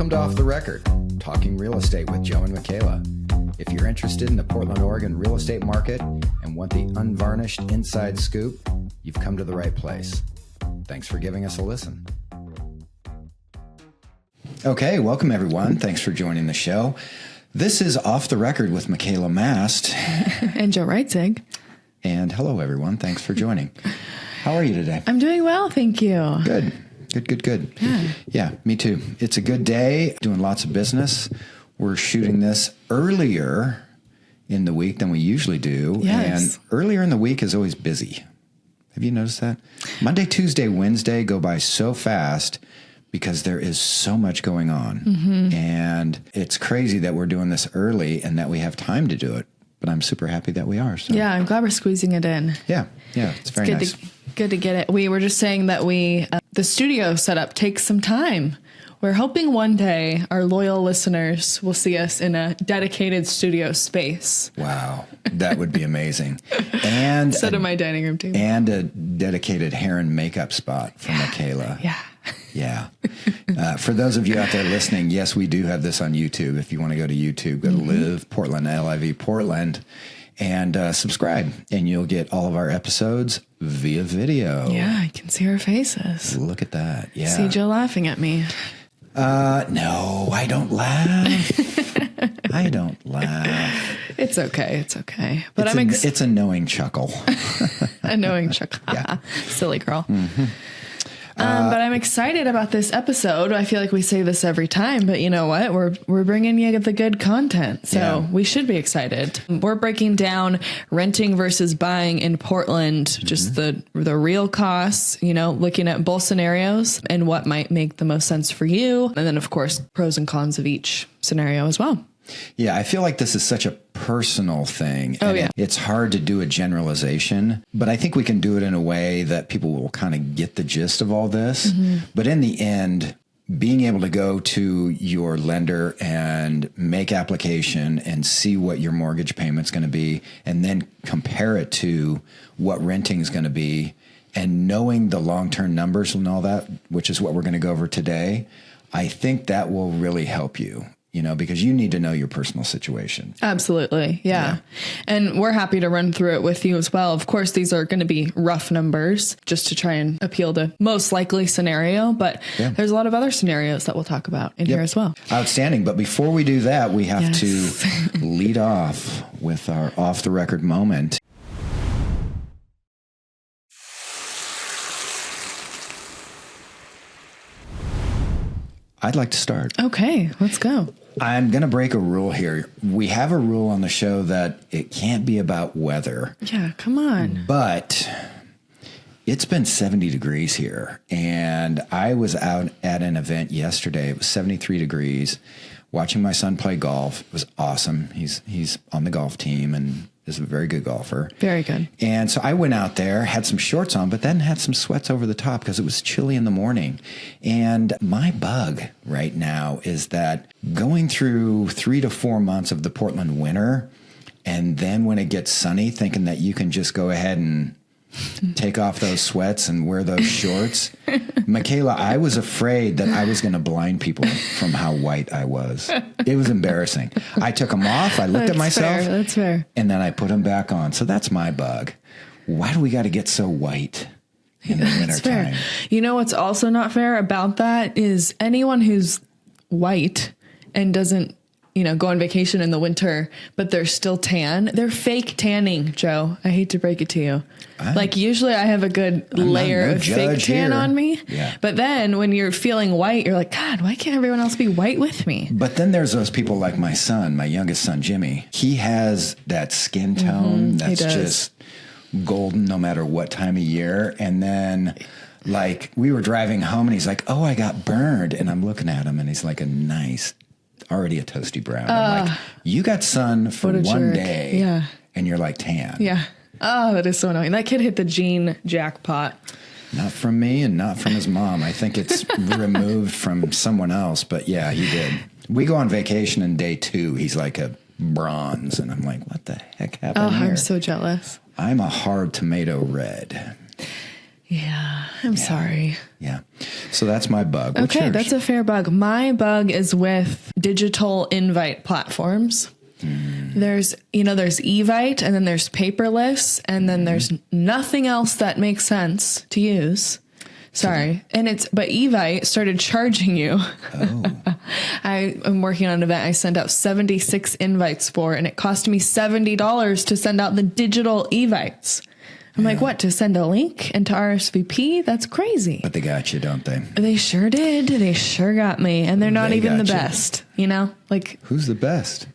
Welcome to Off the Record, talking real estate with Joe and Makayla. If you're interested in the Portland, Oregon real estate market and want the unvarnished inside scoop, you've come to the right place. Thanks for giving us a listen. Okay, welcome everyone. Thanks for joining the show. This is Off the Record with Makayla Mast. And Joe Reitzig. And hello everyone. Thanks for joining. How are you today? I'm doing well, thank you. Good. Yeah, me too. It's a good day, doing lots of business. We're shooting this earlier in the week than we usually do. Yes. And earlier in the week is always busy. Have you noticed that? Monday, Tuesday, Wednesday go by so fast because there is so much going on. Mm-hmm. And it's crazy that we're doing this early and that we have time to do it. But I'm super happy that we are. So. Yeah, I'm glad we're squeezing it in. Yeah, it's very good nice. Good to get it. We were just saying that the studio setup takes some time. We're hoping one day our loyal listeners will see us in a dedicated studio space. Wow, that would be amazing. And instead of my dining room table. And a dedicated hair and makeup spot for Makayla. Yeah. For those of you out there listening, yes, we do have this on YouTube. If you want to go to YouTube, go to Live Portland, Live Portland, and subscribe, and you'll get all of our episodes via video. Yeah, I can see our faces. Look at that. Yeah. See Joe laughing at me. No, I don't laugh. I don't laugh. It's okay. But it's a knowing chuckle. A knowing chuckle. Yeah. Silly girl. Mm-hmm. But I'm excited about this episode. I feel like we say this every time, but you know what? We're bringing you the good content, so we should be excited. We're breaking down renting versus buying in Portland, just the real costs, looking at both scenarios and what might make the most sense for you. And then, of course, pros and cons of each scenario as well. Yeah, I feel like this is such a personal thing. Oh, yeah. It's hard to do a generalization, but I think we can do it in a way that people will kind of get the gist of all this. Mm-hmm. But in the end, being able to go to your lender and make application and see what your mortgage payment's going to be, and then compare it to what renting is going to be, and knowing the long-term numbers and all that, which is what we're going to go over today, I think that will really help you. Because you need to know your personal situation. Absolutely. Yeah. And we're happy to run through it with you as well. Of course, these are going to be rough numbers just to try and appeal to most likely scenario. But there's a lot of other scenarios that we'll talk about in here as well. Outstanding. But before we do that, we have to lead off with our off the record moment. I'd like to start. Okay, let's go. I'm going to break a rule here. We have a rule on the show that it can't be about weather. Yeah, come on. But it's been 70 degrees here. And I was out at an event yesterday. It was 73 degrees, watching my son play golf. It was awesome. He's on the golf team and is a very good golfer. Very good. And so I went out there, had some shorts on, but then had some sweats over the top because it was chilly in the morning. And my bug right now is that going through 3 to 4 months of the Portland winter, and then when it gets sunny, thinking that you can just go ahead and take off those sweats and wear those shorts. Makayla, I was afraid that I was going to blind people from how white I was. It was embarrassing. I took them off. I looked at myself. That's fair. And then I put them back on. So that's my bug. Why do we got to get so white in the wintertime? You know what's also not fair about that is anyone who's white and doesn't go on vacation in the winter, but they're still tan. They're fake tanning, Joe. I hate to break it to you. Usually I have a good layer of fake tan on me. Yeah. But then when you're feeling white, you're like, God, why can't everyone else be white with me? But then there's those people like my son, my youngest son, Jimmy. He has that skin tone that's just golden no matter what time of year. And then we were driving home and he's like, oh, I got burned. And I'm looking at him and he's like already a toasty brown. I'm like, you got sun for one day and you're like tan. Yeah. Oh, that is so annoying. That kid hit the gene jackpot. Not from me and not from his mom. I think it's removed from someone else, but yeah, he did. We go on vacation and day 2, he's like a bronze. And I'm like, what the heck happened here? I'm so jealous. I'm a hard tomato red. Yeah, I'm sorry. Yeah. So that's my bug. What's okay, yours? that's a fair bug. My bug is with digital invite platforms. There's Evite, and then there's paperless, and then there's nothing else that makes sense to use. Sorry. But Evite started charging you. Oh. I am working on an event I sent out 76 invites for, and it cost me $70 to send out the digital Evites. I'm like, what, to send a link and to RSVP? That's crazy. But they got you, don't they? They sure did. They sure got me. And they're not even the best, Like, who's the best?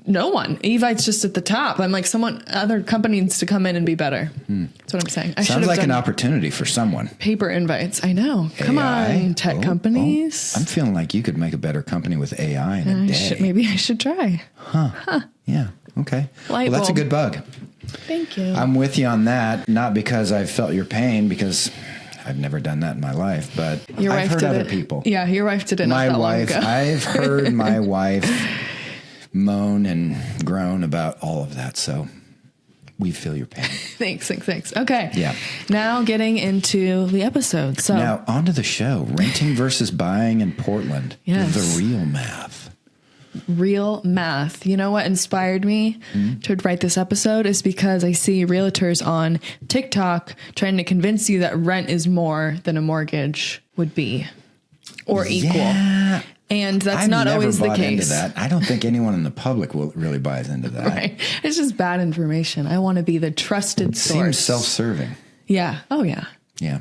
No one. Evite's just at the top. I'm like, other company needs to come in and be better. That's what I'm saying. Sounds like an opportunity for someone. Paper invites. I know. Come on, tech companies. I'm feeling like you could make a better company with AI in a day. Maybe I should try. Huh. Yeah. Okay. Light Well, that's a bulb. good bug. Thank you. I'm with you on that. Not because I've felt your pain, because I've never done that in my life, but I've heard other people. Yeah, your wife did it not that long ago. I've heard my wife moan and groan about all of that. So we feel your pain. Thanks. Okay. Yeah. Now getting into the episode. So now on to the show. Renting versus buying in Portland. Yes. The real math. Real math. You know what inspired me to write this episode is because I see realtors on TikTok trying to convince you that rent is more than a mortgage would be or equal. Yeah. And that's not always the case. Into that. I don't think anyone in the public really buys into that. Right. It's just bad information. I want to be the trusted source. Seems self-serving. Yeah. Oh, yeah. Yeah.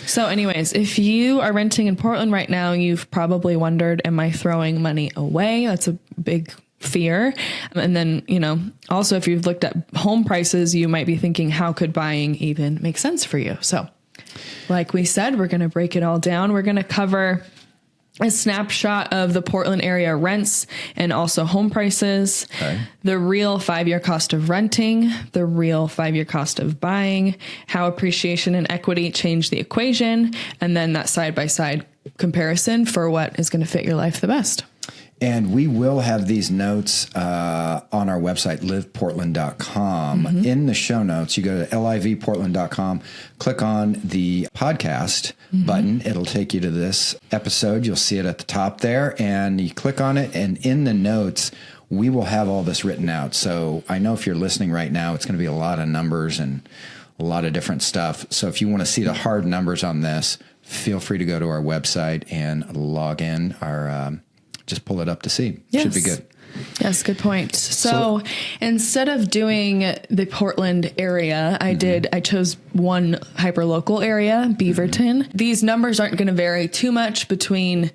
So anyways, if you are renting in Portland right now, you've probably wondered, am I throwing money away? That's a big fear. And then, also if you've looked at home prices, you might be thinking, how could buying even make sense for you? So like we said, we're going to break it all down. We're going to cover a snapshot of the Portland area rents and also home prices, the real 5-year cost of renting, the real 5-year cost of buying, how appreciation and equity change the equation, and then that side-by-side comparison for what is going to fit your life the best. And we will have these notes on our website, liveportland.com. In the show notes, you go to livportland.com, click on the podcast button. It'll take you to this episode. You'll see it at the top there, and you click on it, and in the notes, we will have all this written out. So I know if you're listening right now, it's going to be a lot of numbers and a lot of different stuff. So if you want to see the hard numbers on this, feel free to go to our website and log in. Just pull it up to see. Yes. Should be good. Yes, good point. So instead of doing the Portland area, I chose one hyperlocal area, Beaverton. These numbers aren't going to vary too much between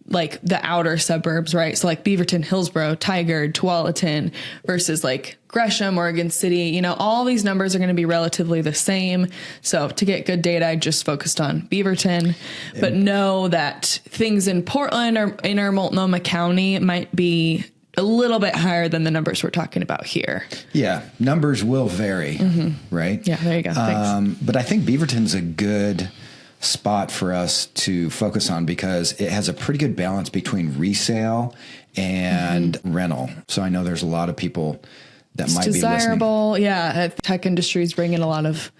like the outer suburbs, right? So like Beaverton, Hillsborough, Tigard, Tualatin versus like Gresham, Oregon City, all these numbers are going to be relatively the same. So to get good data, I just focused on Beaverton, but know that things in Portland or inner Multnomah County might be a little bit higher than the numbers we're talking about here. Yeah, numbers will vary, right? Yeah, there you go. Thanks. But I think Beaverton's a good spot for us to focus on because it has a pretty good balance between resale and rental. So I know there's a lot of people that might be desirable. Yeah. Tech industry is bringing a lot of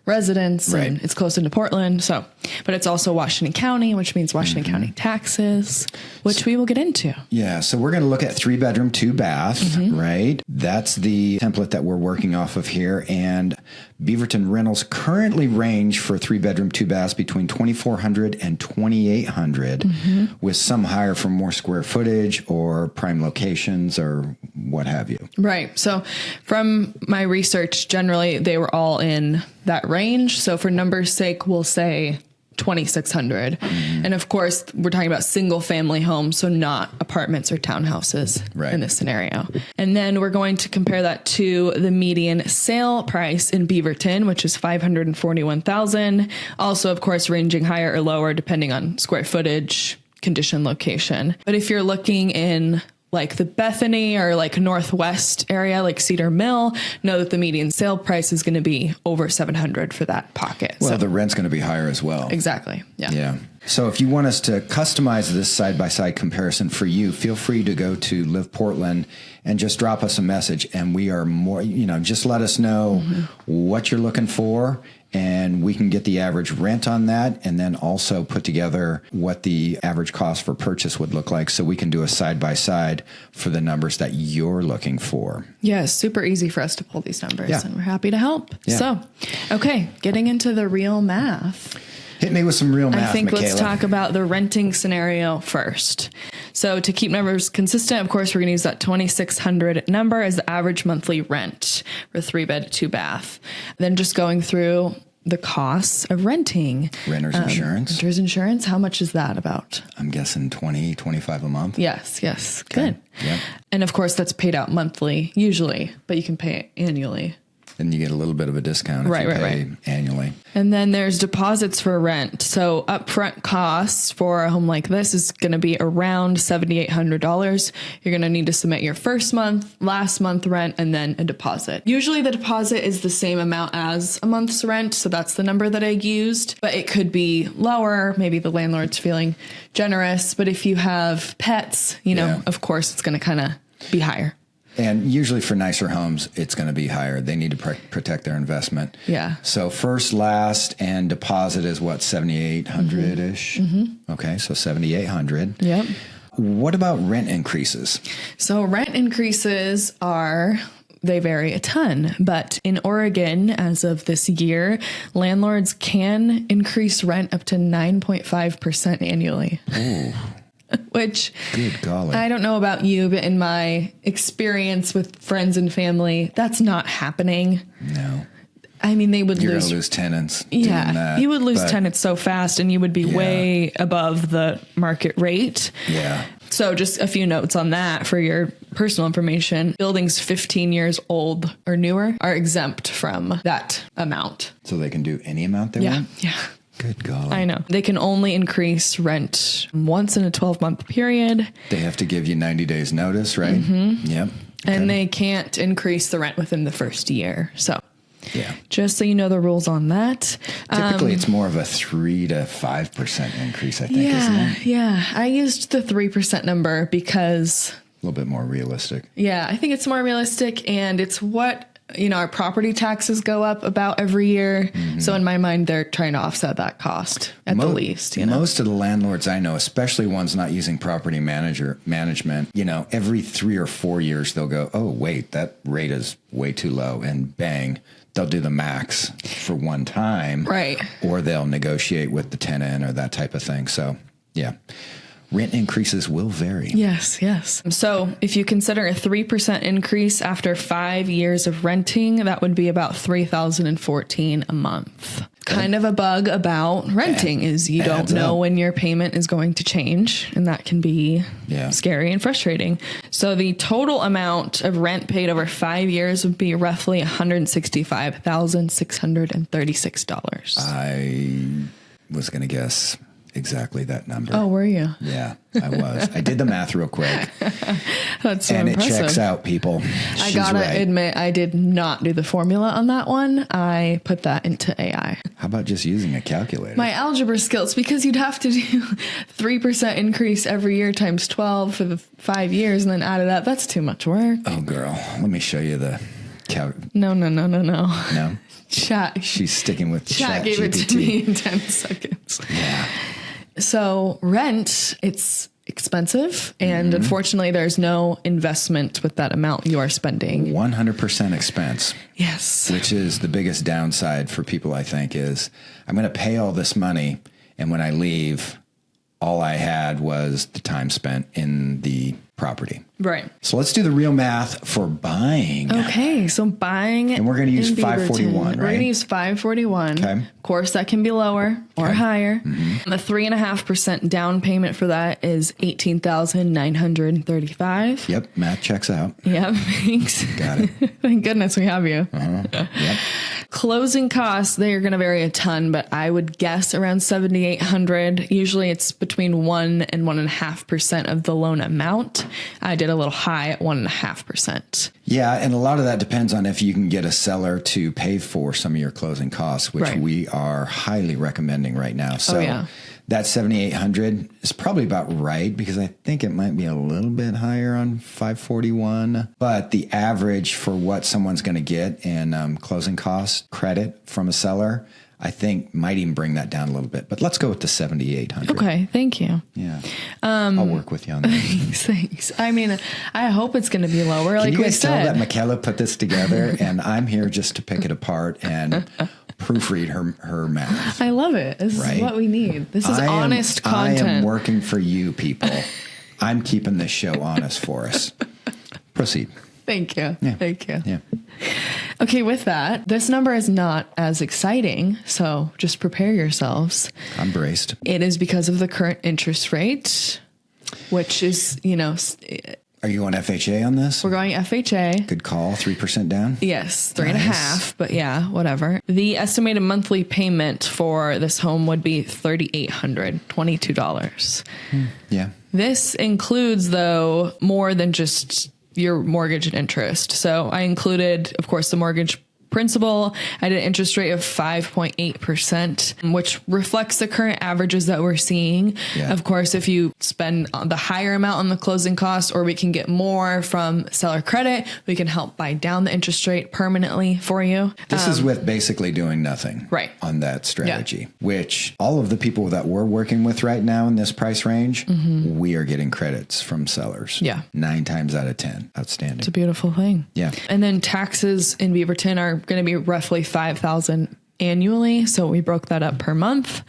residents and it's close into Portland. So, but it's also Washington County, which means Washington County taxes, which we will get into. Yeah. So we're going to look at 3-bedroom, 2-bath, right? That's the template that we're working off of here. And Beaverton rentals currently range for 3-bedroom, 2-baths between 2,400 and 2,800 with some higher for more square footage or prime locations or what have you. Right. So from my research, generally they were all in that range. So for numbers' sake, we'll say 2,600. And of course, we're talking about single family homes, so not apartments or townhouses in this scenario. And then we're going to compare that to the median sale price in Beaverton, which is $541,000. Also, of course, ranging higher or lower depending on square footage, condition, location. But if you're looking in like the Bethany or like Northwest area, like Cedar Mill, know that the median sale price is going to be over $700 for that pocket. Well, the rent's going to be higher as well. Exactly. Yeah. So if you want us to customize this side-by-side comparison for you, feel free to go to Live Portland and just drop us a message. And we are more, just let us know what you're looking for, and we can get the average rent on that, and then also put together what the average cost for purchase would look like, so we can do a side-by-side for the numbers that you're looking for. Yeah, super easy for us to pull these numbers, and we're happy to help. Yeah. So, okay, getting into the real math. Hit me with some real math, I think Makayla. let's talk about the renting scenario first. So to keep numbers consistent, of course, we're going to use that $2,600 number as the average monthly rent for 3-bed, 2-bath. Then just going through the costs of renting. Renter's insurance. Renter's insurance. How much is that about? I'm guessing $20, $25 a month. Yes. Good. Yep. And of course, that's paid out monthly, usually, but you can pay it annually. And you get a little bit of a discount if you pay annually. And then there's deposits for rent. So upfront costs for a home like this is going to be around $7,800. You're going to need to submit your first month, last month rent, and then a deposit. Usually the deposit is the same amount as a month's rent. So that's the number that I used, but it could be lower. Maybe the landlord's feeling generous, but if you have pets, of course it's going to kind of be higher. And usually for nicer homes, it's going to be higher. They need to protect their investment. Yeah. So first, last, and deposit is what, $7,800-ish? Okay, so $7,800. Yep. What about rent increases? So rent increases they vary a ton, but in Oregon, as of this year, landlords can increase rent up to 9.5% annually. Ooh. Which, good golly, I don't know about you, but in my experience with friends and family, that's not happening. No. I mean, You're going to lose tenants. Yeah, doing that, you would lose tenants so fast, and you would be way above the market rate. Yeah. So just a few notes on that for your personal information. Buildings 15 years old or newer are exempt from that amount. So they can do any amount they want? Yeah. Good golly. I know. They can only increase rent once in a 12-month period. They have to give you 90 days notice, right? Mm-hmm. Yep. Okay. And they can't increase the rent within the first year. So yeah, just so you know the rules on that. Typically, it's more of a 3 to 5% increase, I think, isn't it? Yeah. I used the 3% number because... A little bit more realistic. Yeah, I think it's more realistic, and it's what... our property taxes go up about every year. Mm-hmm. So in my mind, they're trying to offset that cost at the least. Most of the landlords I know, especially ones not using property management, every 3 or 4 years, they'll go, oh, wait, that rate is way too low. And bang, they'll do the max for one time. Right. Or they'll negotiate with the tenant or that type of thing. So, yeah. Rent increases will vary. Yes. So if you consider a 3% increase after 5 years of renting, that would be about $3,014 a month. Kind of a bug about renting is you don't know when your payment is going to change, and that can be scary and frustrating. So the total amount of rent paid over 5 years would be roughly $165,636. I was going to guess exactly that number. Oh, were you? Yeah, I was. I did the math real quick. That's so and impressive. It checks out, people. I gotta admit, I did not do the formula on that one. I put that into AI. How about just using a calculator? My algebra skills, because you'd have to do 3% increase every year times 12 for the 5 years and then add it up. That's too much work. Oh, girl. Let me show you the No. No? Chat. She's sticking with Chat gave it to me in 10 seconds. Yeah. So rent, it's expensive. And unfortunately, there's no investment with that amount you are spending. 100% expense. Yes. Which is the biggest downside for people, I think, is I'm going to pay all this money. And when I leave, all I had was the time spent in the property. Right. So let's do the real math for buying. Okay. So buying. And we're going to use in Beaverton. 541, right? We're going to use 541. Okay. Of course, that can be lower or higher. Mm-hmm. The 3.5% down payment for that is $18,935. Yep. Math checks out. Yep. Thanks. Got it. Thank goodness we have you. Yep. Closing costs, they are going to vary a ton, but I would guess around $7,800. Usually it's between 1 and 1.5% of the loan amount. I did a little high at 1.5%. Yeah, and a lot of that depends on if you can get a seller to pay for some of your closing costs, which we are highly recommending right now. So that 7,800 is probably about right because I think it might be a little bit higher on 541. But the average for what someone's going to get in closing cost credit from a seller, I think might even bring that down a little bit. But let's go with the 7,800. Okay, thank you. Yeah. I'll work with you on that. Thanks. I mean, I hope it's going to be lower. Can like you we guys tell said. that Makayla put this together and I'm here just to pick it apart and proofread her math. I love it. This is what we need. This is honest content. I am working for you people. I'm keeping this show honest for us. Proceed. Thank you. Yeah. Thank you. Yeah. Okay, with that, this number is not as exciting, so just prepare yourselves. I'm braced. It is because of the current interest rate, which is, Are you on FHA on this? we're going FHA. Good call. 3% down? Yes, 3.5, but yeah, whatever. The estimated monthly payment for this home would be $3,822. Yeah. This includes, though, more than just your mortgage and interest. So I included, of course, the mortgage principal. I did an interest rate of 5.8%, which reflects the current averages that we're seeing. Yeah. Of course, if you spend the higher amount on the closing costs, or we can get more from seller credit, we can help buy down the interest rate permanently for you. This is with basically doing nothing on that strategy, which all of the people that we're working with right now in this price range, we are getting credits from sellers. Yeah. 9 times out of 10. Outstanding. It's a beautiful thing. Yeah. And then taxes in Beaverton are going to be roughly $5,000 annually. So we broke that up per month.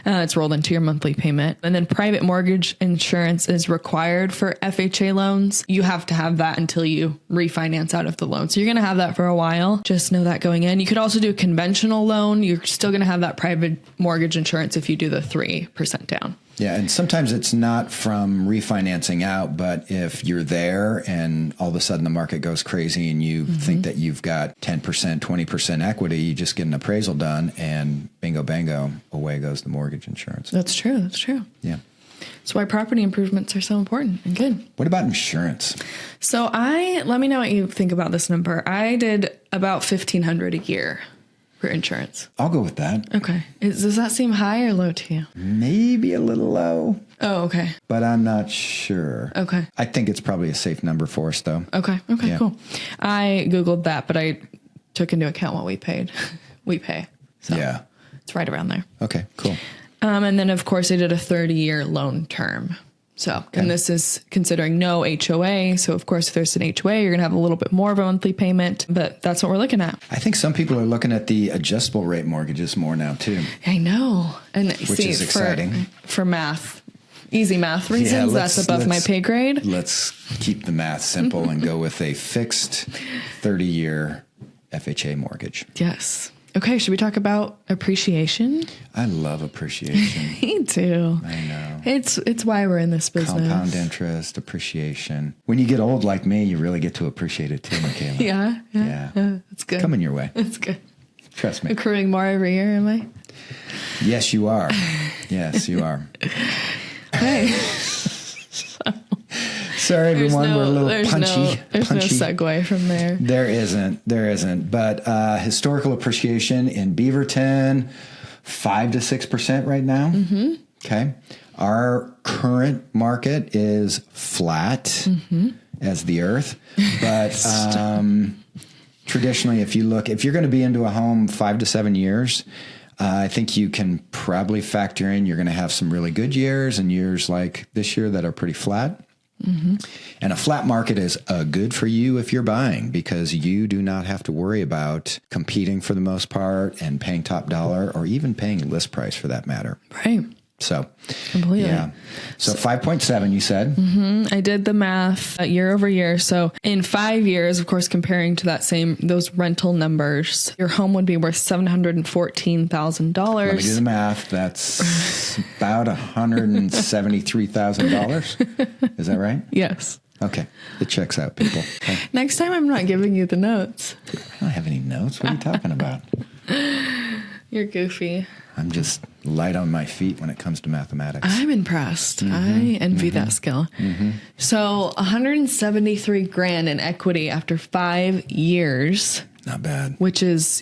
It's rolled into your monthly payment. And then private mortgage insurance is required for FHA loans. You have to have that until you refinance out of the loan. So you're going to have that for a while. Just know that going in. You could also do a conventional loan. You're still going to have that private mortgage insurance if you do the 3% down. Yeah, and sometimes it's not from refinancing out, but if you're there and all of a sudden the market goes crazy and you think that you've got 10%, 20% equity, you just get an appraisal done and bingo, bango, away goes the mortgage insurance. That's true. That's true. Yeah. That's why property improvements are so important and good. What about insurance? So let me know what you think about this number. I did about $1,500 a year for insurance. I'll go with that. Okay. Does that seem high or low to you? Maybe a little low. Oh, okay. But I'm not sure. Okay. I think it's probably a safe number for us, though. Okay. Okay, cool. I Googled that, but I took into account what we paid. We pay. So yeah. It's right around there. Okay, cool. And then, of course, I did a 30-year loan term. So, and this is considering no HOA. So, of course, if there's an HOA, you're going to have a little bit more of a monthly payment, but that's what we're looking at. I think some people are looking at the adjustable rate mortgages more now, too. I know. And which is exciting. For math, easy math reasons, that's above my pay grade. Let's keep the math simple and go with a fixed 30-year FHA mortgage. Yes. Okay, should we talk about appreciation? I love appreciation. Me too. I know. It's why we're in this business. Compound interest, appreciation. When you get old like me, you really get to appreciate it too, Makayla. Yeah. That's good. Coming your way. That's good. Trust me. Accruing more every year, am I? Yes, you are. Yes, you are. Hey. Sorry, everyone. We're a little punchy. There's no segue from there. There isn't. But historical appreciation in Beaverton, 5 to 6% right now. Okay. Our current market is flat as the earth. But traditionally, if you're going to be into a home 5 to 7 years, I think you can probably factor in you're going to have some really good years and years like this year that are pretty flat. And a flat market is good for you if you're buying because you do not have to worry about competing for the most part and paying top dollar or even paying list price for that matter. Right. So, completely. Yeah. So 5.7, you said? I did the math year over year. So in 5 years, of course, comparing to those rental numbers, your home would be worth $714,000. Let me do the math. That's about $173,000. Is that right? Yes. Okay. It checks out, people. Okay. Next time, I'm not giving you the notes. I don't have any notes. What are you talking about? You're goofy. I'm just light on my feet when it comes to mathematics. I'm impressed. I envy that skill. So $173,000 in equity after 5 years. Not bad. Which is,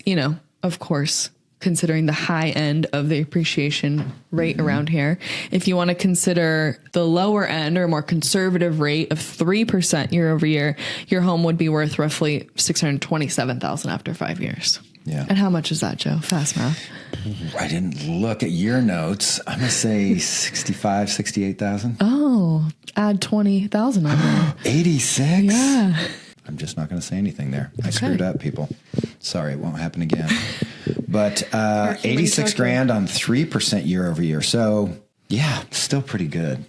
of course, considering the high end of the appreciation rate around here. If you want to consider the lower end or more conservative rate of 3% year over year, your home would be worth roughly $627,000 after 5 years. Yeah. And how much is that, Joe? Fast math. I didn't look at your notes. I'm going to say 65, 68,000. Oh, add 20,000 on there. 86? Yeah. I'm just not going to say anything there. I screwed up, people. Sorry, it won't happen again. But 86 grand on 3% year over year. So yeah, still pretty good.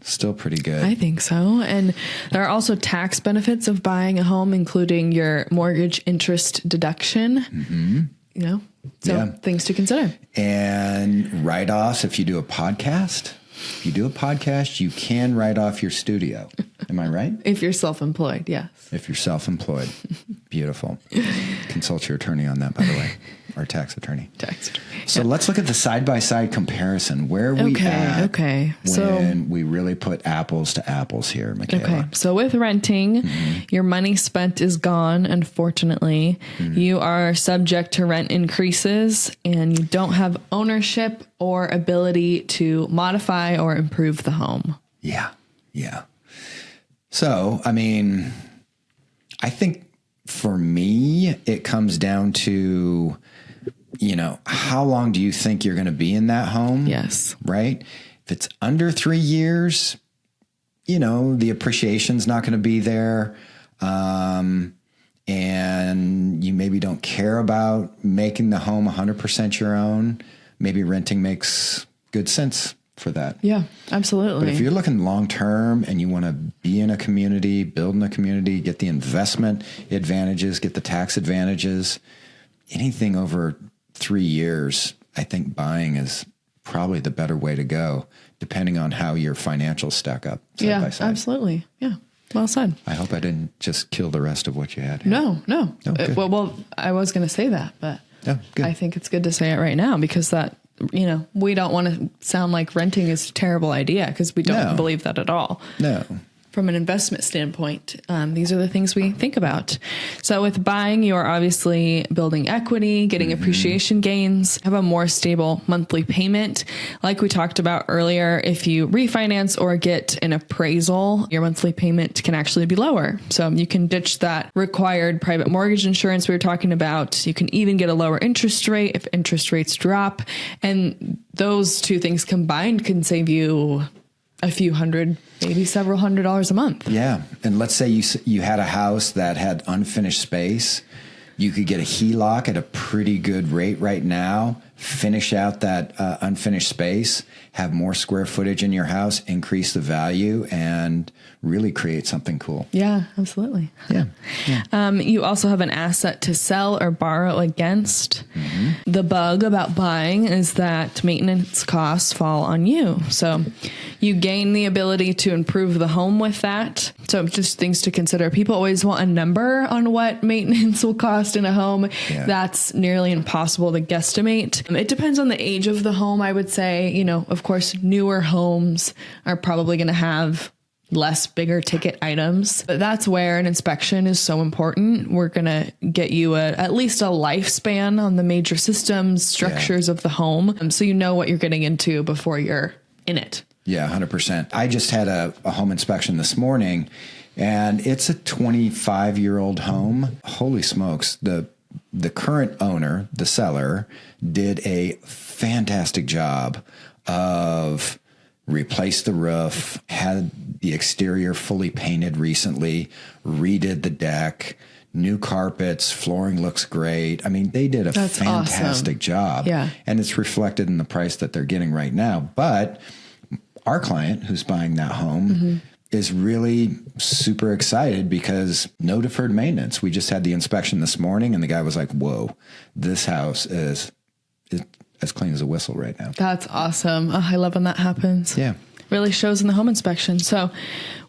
Still pretty good. I think so. And there are also tax benefits of buying a home, including your mortgage interest deduction, you know, so things to consider. And write-offs. If you do a podcast, you can write off your studio. Am I right? If you're self-employed, yes. If you're self-employed. Beautiful. Consult your attorney on that, by the way. Our tax attorney. So let's look at the side-by-side comparison. Where are we at when we really put apples to apples here, Makayla? Okay. So with renting, your money spent is gone, unfortunately. You are subject to rent increases, and you don't have ownership or ability to modify or improve the home. Yeah. Yeah. So, I mean, I think for me, it comes down to, you know, how long do you think you're going to be in that home? Yes. Right? If it's under 3 years, you know, the appreciation's not going to be there. And you maybe don't care about making the home 100% your own. Maybe renting makes good sense for that. Yeah, absolutely. But if you're looking long term and you want to be in a community, build in a community, get the investment advantages, get the tax advantages, anything over 3 years, I think buying is probably the better way to go, depending on how your financials stack up side by side. Absolutely. Yeah. Well said. I hope I didn't just kill the rest of what you had here. No. Good. Well, I was going to say that, but good. I think it's good to say it right now because that, you know, we don't want to sound like renting is a terrible idea because we don't believe that at all. No. From an investment standpoint, these are the things we think about. So with buying, you are obviously building equity, getting appreciation gains, have a more stable monthly payment. Like we talked about earlier, if you refinance or get an appraisal, your monthly payment can actually be lower. So you can ditch that required private mortgage insurance we were talking about. You can even get a lower interest rate if interest rates drop. And those two things combined can save you a few hundred, maybe several $100s a month. Yeah. And let's say you had a house that had unfinished space. You could get a HELOC at a pretty good rate right now, finish out that unfinished space, have more square footage in your house, increase the value, and really create something cool. Yeah, absolutely. Yeah. You also have an asset to sell or borrow against. The bug about buying is that maintenance costs fall on you. So you gain the ability to improve the home with that. So just things to consider. People always want a number on what maintenance will cost in a home. Yeah. That's nearly impossible to guesstimate. It depends on the age of the home, I would say. You know, of course, newer homes are probably going to have less bigger ticket items. But that's where an inspection is so important. We're going to get you at least a lifespan on the major systems, structures of the home. So you know what you're getting into before you're in it. Yeah, 100%. I just had a home inspection this morning, and it's a 25-year-old home. Holy smokes. The current owner, the seller, did a fantastic job of replaced the roof, had the exterior fully painted recently, redid the deck, new carpets, flooring looks great. I mean, they did a fantastic job. Yeah. And it's reflected in the price that they're getting right now. But our client who's buying that home is really super excited because no deferred maintenance. We just had the inspection this morning and the guy was like, whoa, this house is as clean as a whistle right now. That's awesome. Oh, I love when that happens. Yeah. Really shows in the home inspection. So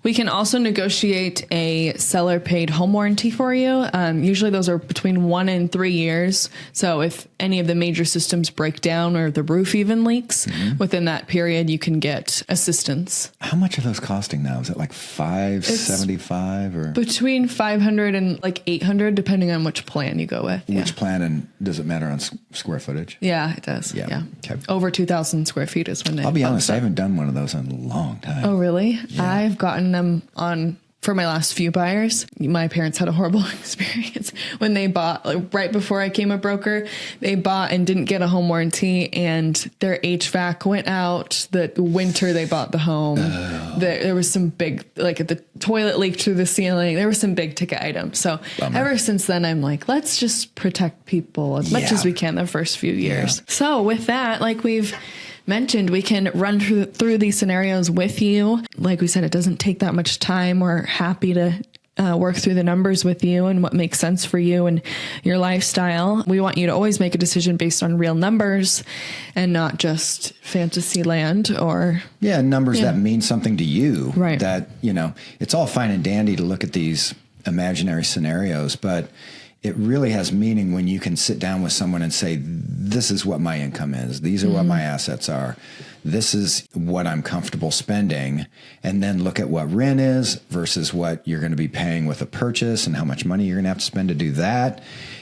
We can also negotiate a seller paid home warranty for you. Usually those are between 1 and 3 years. So if any of the major systems break down or the roof even leaks within that period, you can get assistance. How much are those costing now? Is it like $575 or between 500 and like 800, depending on which plan you go with. Which plan, and does it matter on square footage? Yeah, it does. Yeah. Okay. Over 2,000 square feet is when they. I'll be honest, I haven't done one of those in a long time. Oh, really? Yeah. I've gotten them on for my last few buyers. My parents had a horrible experience when they bought, like, right before I became a broker, they bought and didn't get a home warranty, and their HVAC went out the winter they bought the home. There was some big, like, the toilet leaked through the ceiling. There were some big ticket items. So ever since then, I'm like, let's just protect people as much as we can the first few years. Yeah. So with that, like we've mentioned, we can run through these scenarios with you. Like we said, it doesn't take that much time. We're happy to work through the numbers with you and what makes sense for you and your lifestyle. We want you to always make a decision based on real numbers and not just fantasy land or numbers that mean something to you. Right. That, it's all fine and dandy to look at these imaginary scenarios, but it really has meaning when you can sit down with someone and say, this is what my income is. These are what my assets are. This is what I'm comfortable spending. And then look at what rent is versus what you're going to be paying with a purchase and how much money you're going to have to spend to do that.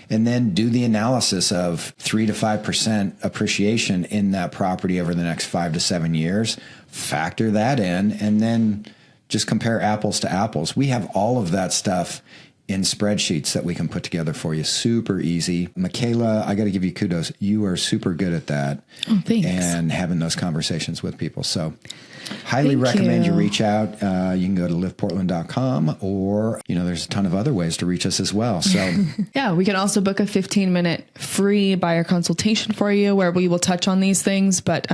And then do the analysis of 3 to 5% appreciation in that property over the next 5 to 7 years. Factor that in and then just compare apples to apples. We have all of that stuff in spreadsheets that we can put together for you. Super easy. Makayla, I got to give you kudos. You are super good at that. Oh, thanks. And having those conversations with people. So highly recommend you reach out. You can go to liveportland.com or, there's a ton of other ways to reach us as well. So yeah, we can also book a 15-minute free buyer consultation for you where we will touch on these things, but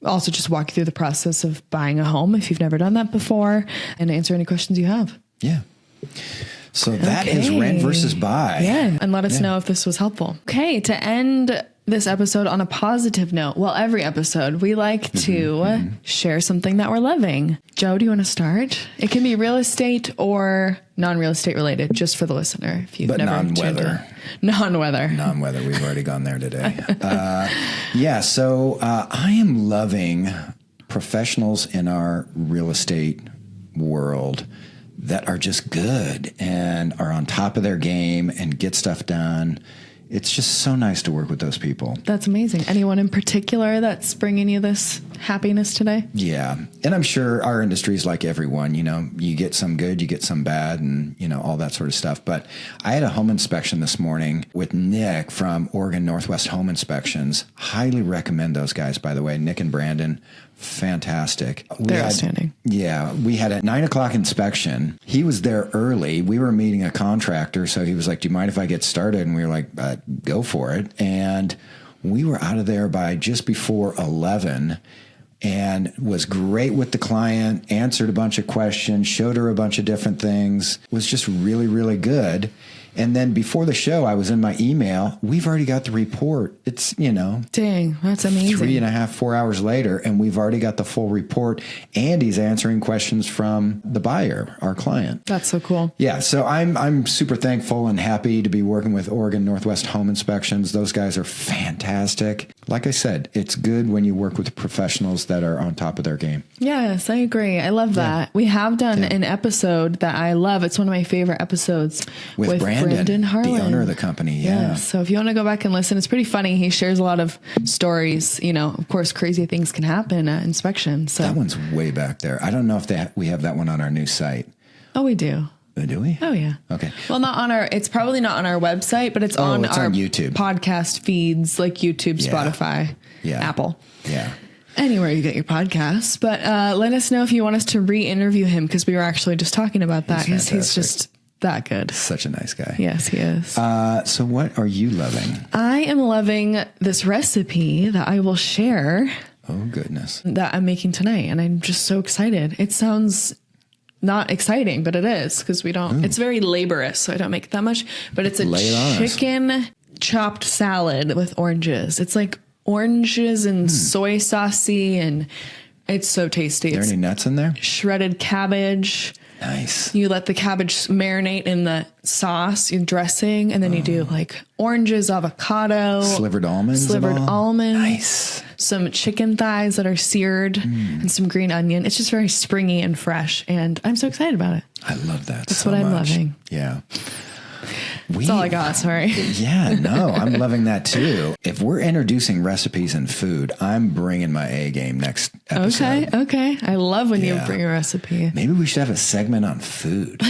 also just walk you through the process of buying a home if you've never done that before and answer any questions you have. Yeah. So that is rent versus buy. Yeah. And let us know if this was helpful. Okay. To end this episode on a positive note, well, every episode we like to share something that we're loving. Joe, do you want to start? It can be real estate or non-real estate related, just for the listener. If you've but never non-weather. Non-weather. We've already gone there today. So I am loving professionals in our real estate world that are just good and are on top of their game and get stuff done. It's just so nice to work with those people. That's amazing. Anyone in particular that's bringing you this happiness today? Yeah. And I'm sure our industry is like everyone, you get some good, you get some bad and, all that sort of stuff. But I had a home inspection this morning with Nick from Oregon Northwest Home Inspections. Highly recommend those guys, by the way, Nick and Brandon. Fantastic. They're outstanding. Yeah. We had a 9:00 inspection. He was there early. We were meeting a contractor. So he was like, do you mind if I get started? And we were like, go for it. And we were out of there by just before 11 and was great with the client, answered a bunch of questions, showed her a bunch of different things, was just really, really good. And then before the show, I was in my email. We've already got the report. It's, dang, that's amazing. 3.5, 4 hours later, and we've already got the full report. And he's answering questions from the buyer, our client. That's so cool. Yeah. So I'm super thankful and happy to be working with Oregon Northwest Home Inspections. Those guys are fantastic. Like I said, it's good when you work with professionals that are on top of their game. Yes, I agree. I love that. We have done an episode that I love. It's one of my favorite episodes with Brandon Harlan, the owner of the company. Yeah. So if you want to go back and listen, it's pretty funny. He shares a lot of stories. Of course, crazy things can happen at inspection. So that one's way back there. I don't know if we have that one on our new site. Oh, we do. Do we? Oh, yeah. Okay. Well, it's probably not on our website, but it's on our YouTube podcast feeds like YouTube, Spotify, Apple. Yeah. Anywhere you get your podcasts. But let us know if you want us to re-interview him because we were actually just talking about that. He's just that good. Such a nice guy. Yes, he is. So what are you loving? I am loving this recipe that I will share. Oh, goodness. That I'm making tonight. And I'm just so excited. It sounds not exciting, but it is because it's very laborious. So I don't make that much, but it's a chicken chopped salad with oranges. It's like oranges and soy saucy and It's so tasty. Are there any nuts in there? Shredded cabbage. Nice. You let the cabbage marinate in the sauce, your dressing, and then you do like oranges, avocado, Slivered almonds. Nice. Some chicken thighs that are seared and some green onion. It's just very springy and fresh, and I'm so excited about it. I love that. That's what I'm loving. Yeah. That's all I got. Sorry. Yeah, no, I'm loving that too. If we're introducing recipes and food, I'm bringing my A game next episode. Okay. I love when you bring a recipe. Maybe we should have a segment on food.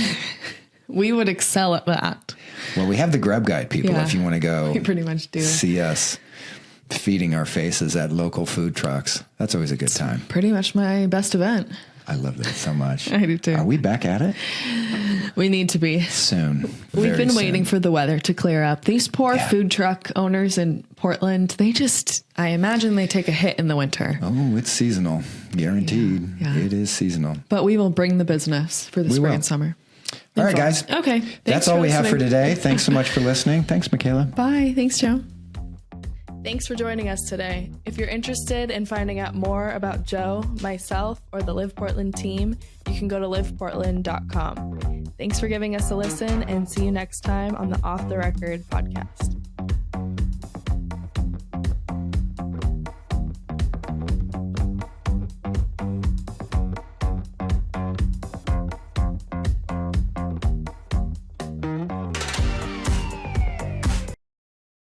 We would excel at that. Well, we have the Grub Guide, people, if you want to go we pretty much do. See us feeding our faces at local food trucks. That's always a good time. Pretty much my best event. I love that so much. I do too. Are we back at it? We need to be. Soon. We've been waiting for the weather to clear up. These poor food truck owners in Portland, I imagine they take a hit in the winter. Oh, it's seasonal. Guaranteed. Yeah. It is seasonal. But we will bring the business for the spring and summer. All right, guys. Okay. That's all we have for today. Thanks so much for listening. Thanks, Makayla. Bye. Thanks, Joe. Thanks for joining us today. If you're interested in finding out more about Joe, myself, or the Live Portland team, you can go to liveportland.com. Thanks for giving us a listen, and see you next time on the Off the Record podcast.